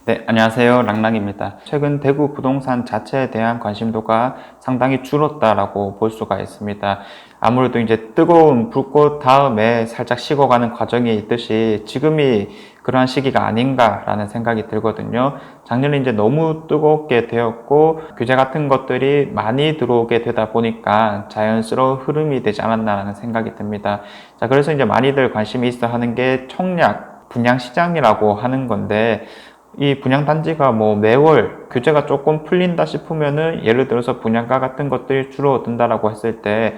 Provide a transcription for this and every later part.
네, 안녕하세요. 랑랑입니다. 최근 대구 부동산 자체에 대한 관심도가 상당히 줄었다라고 볼 수가 있습니다. 아무래도 이제 뜨거운 불꽃 다음에 살짝 식어가는 과정이 있듯이 지금이 그러한 시기가 아닌가라는 생각이 들거든요. 작년에 이제 너무 뜨겁게 되었고 규제 같은 것들이 많이 들어오게 되다 보니까 자연스러운 흐름이 되지 않았나라는 생각이 듭니다. 자, 그래서 이제 많이들 관심이 있어 하는 게 청약 분양시장이라고 하는 건데, 이 분양단지가 뭐 매월 규제가 조금 풀린다 싶으면은 예를 들어서 분양가 같은 것들이 줄어든다라고 했을 때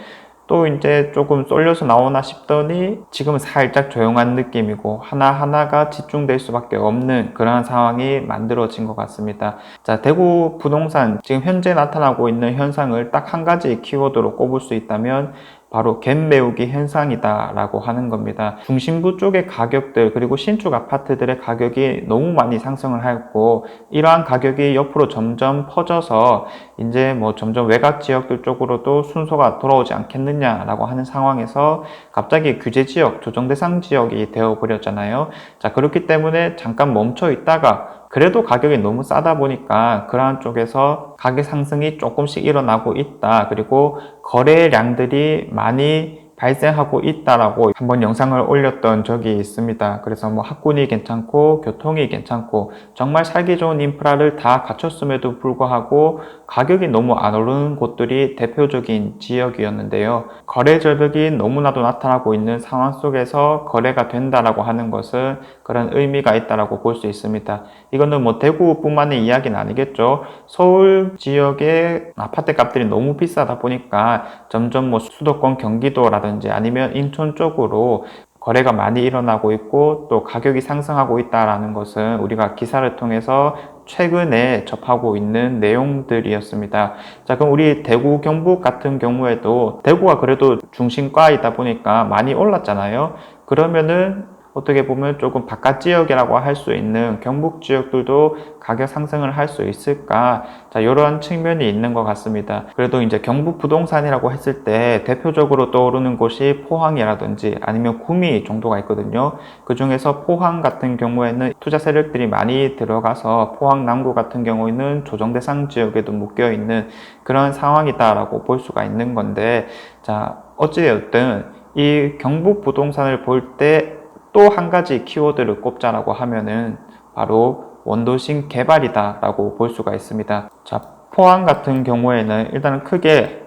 또 이제 조금 쏠려서 나오나 싶더니 지금은 살짝 조용한 느낌이고 하나하나가 집중될 수밖에 없는 그러한 상황이 만들어진 것 같습니다. 자, 대구 부동산 지금 현재 나타나고 있는 현상을 딱 한 가지 키워드로 꼽을 수 있다면 바로 갭 메우기 현상이다 라고 하는 겁니다. 중심부 쪽의 가격들 그리고 신축 아파트들의 가격이 너무 많이 상승을 하였고, 이러한 가격이 옆으로 점점 퍼져서 이제 뭐 점점 외곽 지역들 쪽으로도 순서가 돌아오지 않겠느냐라고 하는 상황에서 갑자기 규제 지역, 조정 대상 지역이 되어 버렸잖아요. 자, 그렇기 때문에 잠깐 멈춰 있다가 그래도 가격이 너무 싸다 보니까 그러한 쪽에서 가격 상승이 조금씩 일어나고 있다. 그리고 거래량들이 많이 발생하고 있다라고 한번 영상을 올렸던 적이 있습니다. 그래서 뭐 학군이 괜찮고 교통이 괜찮고 정말 살기 좋은 인프라를 다 갖췄음에도 불구하고 가격이 너무 안 오르는 곳들이 대표적인 지역이었는데요. 거래 절벽이 너무나도 나타나고 있는 상황 속에서 거래가 된다라고 하는 것은 그런 의미가 있다라고 볼 수 있습니다. 이거는 뭐 대구뿐만의 이야기는 아니겠죠. 서울 지역의 아파트 값들이 너무 비싸다 보니까 점점 뭐 수도권 경기도라든지 아니면 인천 쪽으로 거래가 많이 일어나고 있고 또 가격이 상승하고 있다는 것은 우리가 기사를 통해서 최근에 접하고 있는 내용들이었습니다. 자, 그럼 우리 대구 경북 같은 경우에도 대구가 그래도 중심가이다 보니까 많이 올랐잖아요. 그러면은 어떻게 보면 조금 바깥 지역이라고 할 수 있는 경북 지역들도 가격 상승을 할 수 있을까? 자, 이런 측면이 있는 것 같습니다. 그래도 이제 경북 부동산이라고 했을 때 대표적으로 떠오르는 곳이 포항이라든지 아니면 구미 정도가 있거든요. 그 중에서 포항 같은 경우에는 투자 세력들이 많이 들어가서 포항 남구 같은 경우에는 조정 대상 지역에도 묶여 있는 그런 상황이다라고 볼 수가 있는 건데, 자, 어찌되었든 이 경북 부동산을 볼때 또 한 가지 키워드를 꼽자라고 하면은 바로 원도심 개발이다 라고 볼 수가 있습니다. 자, 포항 같은 경우에는 일단은 크게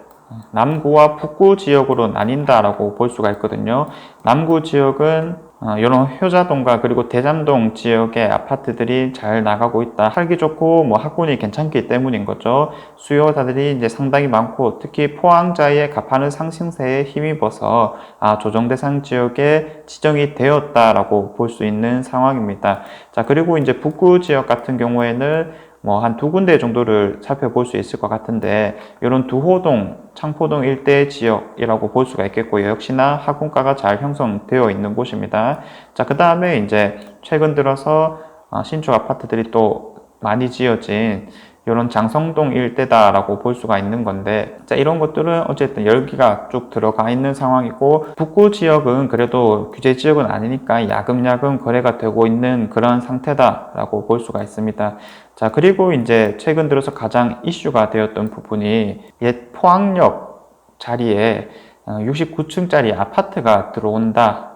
남구와 북구 지역으로 나뉜다라고 볼 수가 있거든요. 남구 지역은 이런 효자동과 그리고 대잠동 지역의 아파트들이 잘 나가고 있다. 살기 좋고 뭐 학군이 괜찮기 때문인 거죠. 수요자들이 이제 상당히 많고 특히 포항자의 가파른 상승세에 힘입어서 조정 대상 지역에 지정이 되었다라고 볼 수 있는 상황입니다. 자, 그리고 이제 북구 지역 같은 경우에는 뭐 한 두 군데 정도를 살펴볼 수 있을 것 같은데, 이런 두호동, 창포동 일대 지역이라고 볼 수가 있겠고요. 역시나 학군가가 잘 형성되어 있는 곳입니다. 자, 그 다음에 이제 최근 들어서 신축 아파트들이 또 많이 지어진 이런 장성동 일대다라고 볼 수가 있는 건데, 자, 이런 것들은 어쨌든 열기가 쭉 들어가 있는 상황이고, 북구 지역은 그래도 규제 지역은 아니니까 야금야금 거래가 되고 있는 그런 상태다라고 볼 수가 있습니다. 자, 그리고 이제 최근 들어서 가장 이슈가 되었던 부분이 옛 포항역 자리에 69층짜리 아파트가 들어온다.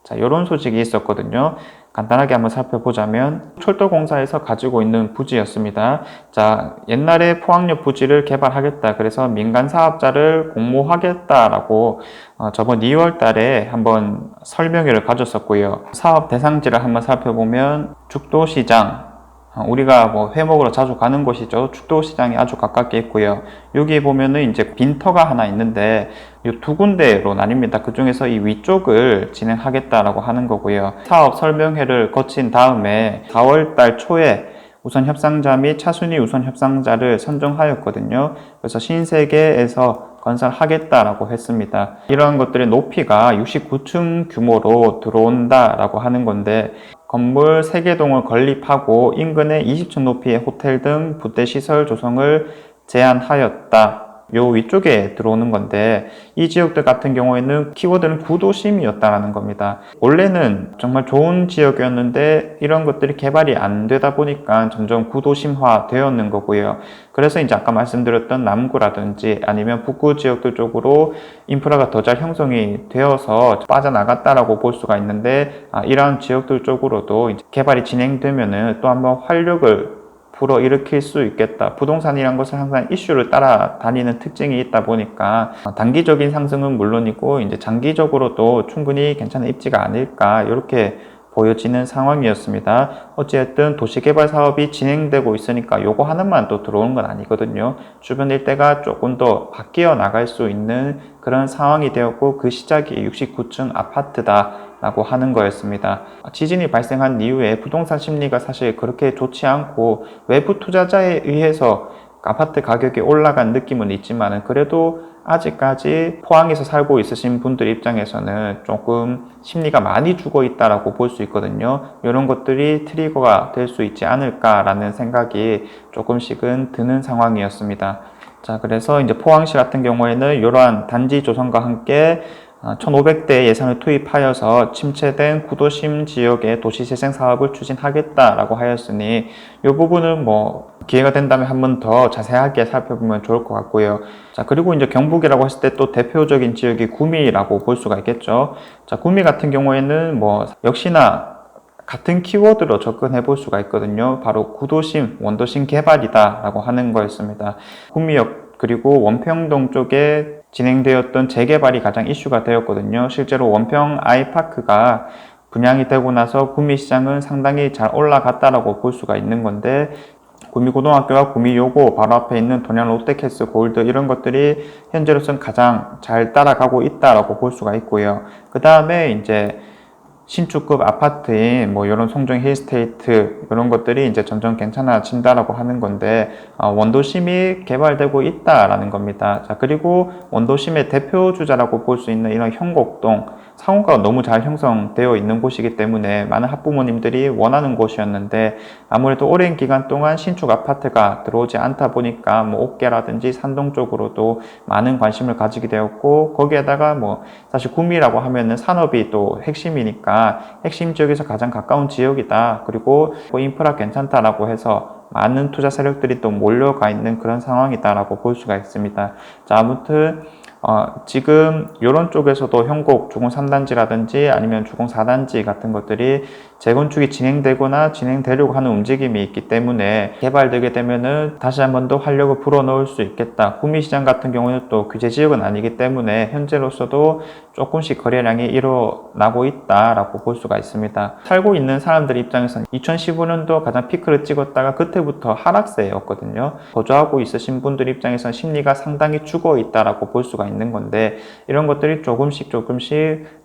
자, 이런 소식이 있었거든요. 간단하게 한번 살펴보자면 철도공사에서 가지고 있는 부지였습니다. 자, 옛날에 포항역 부지를 개발하겠다. 그래서 민간 사업자를 공모하겠다라고 저번 2월 달에 한번 설명회를 가졌었고요. 사업 대상지를 한번 살펴보면 죽도시장, 우리가 뭐 회먹으로 자주 가는 곳이죠. 죽도시장이 아주 가깝게 있고요. 여기 보면은 이제 빈터가 하나 있는데 이 두 군데로 나뉩니다. 그 중에서 이 위쪽을 진행하겠다라고 하는 거고요. 사업 설명회를 거친 다음에 4월 달 초에 우선 협상자 및 차순위 우선 협상자를 선정하였거든요. 그래서 신세계에서 건설하겠다라고 했습니다. 이러한 것들의 높이가 69층 규모로 들어온다라고 하는 건데, 건물 3개동을 건립하고 인근에 20층 높이의 호텔 등 부대시설 조성을 제한하였다. 요 위쪽에 들어오는 건데, 이 지역들 같은 경우에는 키워드는 구도심이었다라는 겁니다. 원래는 정말 좋은 지역이었는데 이런 것들이 개발이 안 되다 보니까 점점 구도심화 되었는 거고요. 그래서 이제 아까 말씀드렸던 남구라든지 아니면 북구 지역들 쪽으로 인프라가 더 잘 형성이 되어서 빠져나갔다라고 볼 수가 있는데, 이러한 지역들 쪽으로도 이제 개발이 진행되면은 또 한번 활력을 불어일으킬 수 있겠다. 부동산이란 것은 항상 이슈를 따라다니는 특징이 있다 보니까 단기적인 상승은 물론이고 이제 장기적으로도 충분히 괜찮은 입지가 아닐까 이렇게 보여지는 상황이었습니다. 어쨌든 도시개발 사업이 진행되고 있으니까 요거 하나만 또 들어오는 건 아니거든요. 주변 일대가 조금 더 바뀌어 나갈 수 있는 그런 상황이 되었고, 그 시작이 69층 아파트다 라고 하는 거였습니다. 지진이 발생한 이후에 부동산 심리가 사실 그렇게 좋지 않고 외부 투자자에 의해서 아파트 가격이 올라간 느낌은 있지만, 그래도 아직까지 포항에서 살고 있으신 분들 입장에서는 조금 심리가 많이 죽어 있다라고 볼 수 있거든요. 이런 것들이 트리거가 될 수 있지 않을까라는 생각이 조금씩은 드는 상황이었습니다. 자, 그래서 이제 포항시 같은 경우에는 이러한 단지 조성과 함께 1,500대 예산을 투입하여서 침체된 구도심 지역의 도시재생 사업을 추진하겠다라고 하였으니, 이 부분은 기회가 된다면 한 번 더 자세하게 살펴보면 좋을 것 같고요. 자, 그리고 이제 경북이라고 했을 때 또 대표적인 지역이 구미라고 볼 수가 있겠죠. 자, 구미 같은 경우에는 역시나 같은 키워드로 접근해 볼 수가 있거든요. 바로 구도심, 원도심 개발이다 라고 하는 거였습니다. 구미역 그리고 원평동 쪽에 진행되었던 재개발이 가장 이슈가 되었거든요. 실제로 원평 아이파크가 분양이 되고 나서 구미시장은 상당히 잘 올라갔다라고 볼 수가 있는 건데, 구미고등학교와 구미요고 바로 앞에 있는 돈양 롯데캐슬 골드, 이런 것들이 현재로서는 가장 잘 따라가고 있다라고 볼 수가 있고요. 그 다음에 이제 신축급 아파트인 이런 송정 힐스테이트, 이런 것들이 이제 점점 괜찮아진다라고 하는 건데, 원도심이 개발되고 있다라는 겁니다. 자, 그리고 원도심의 대표 주자라고 볼 수 있는 이런 형곡동, 상호가 너무 잘 형성되어 있는 곳이기 때문에 많은 학부모님들이 원하는 곳이었는데, 아무래도 오랜 기간 동안 신축 아파트가 들어오지 않다 보니까 옥계라든지 산동 쪽으로도 많은 관심을 가지게 되었고, 거기에다가 사실 구미라고 하면은 산업이 또 핵심이니까 핵심 지역에서 가장 가까운 지역이다. 그리고 인프라 괜찮다라고 해서 많은 투자 세력들이 또 몰려가 있는 그런 상황이다라고 볼 수가 있습니다. 자, 아무튼 지금 이런 쪽에서도 형곡 주공 3단지라든지 아니면 주공 4단지 같은 것들이 재건축이 진행되거나 진행되려고 하는 움직임이 있기 때문에, 개발되게 되면은 다시 한 번 더 활력을 불어넣을 수 있겠다. 구미시장 같은 경우는 또 규제 지역은 아니기 때문에 현재로서도 조금씩 거래량이 일어나고 있다라고 볼 수가 있습니다. 살고 있는 사람들 입장에서는 2015년도 가장 피크를 찍었다가 그때부터 하락세였거든요. 거주하고 있으신 분들 입장에서는 심리가 상당히 죽어 있다라고 볼 수가 있는 건데, 이런 것들이 조금씩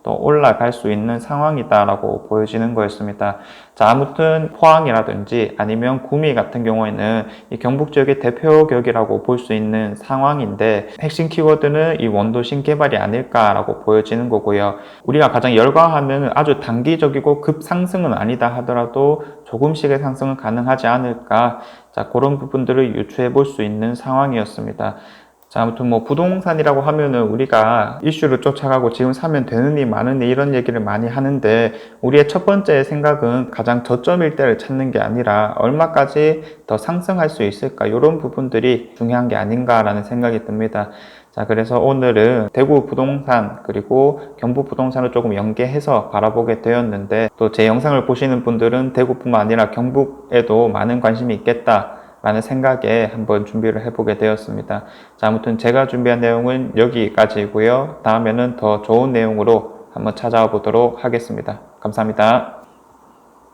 또 올라갈 수 있는 상황이다라고 보여지는 거였습니다. 자, 아무튼 포항이라든지 아니면 구미 같은 경우에는 이 경북 지역의 대표격이라고 볼 수 있는 상황인데, 핵심 키워드는 이 원도심 개발이 아닐까라고 보여지는 거고요. 우리가 가장 열광하는 아주 단기적이고 급상승은 아니다 하더라도 조금씩의 상승은 가능하지 않을까, 자, 그런 부분들을 유추해 볼 수 있는 상황이었습니다. 자, 아무튼 부동산이라고 하면은 우리가 이슈를 쫓아가고 지금 사면 되느니 마느니 이런 얘기를 많이 하는데, 우리의 첫 번째 생각은 가장 저점일 때를 찾는 게 아니라 얼마까지 더 상승할 수 있을까, 이런 부분들이 중요한 게 아닌가라는 생각이 듭니다. 자, 그래서 오늘은 대구 부동산 그리고 경북 부동산을 조금 연계해서 바라보게 되었는데, 또 제 영상을 보시는 분들은 대구뿐만 아니라 경북에도 많은 관심이 있겠다 라는 생각에 한번 준비를 해보게 되었습니다. 자, 아무튼 제가 준비한 내용은 여기까지고요. 다음에는 더 좋은 내용으로 한번 찾아와 보도록 하겠습니다. 감사합니다.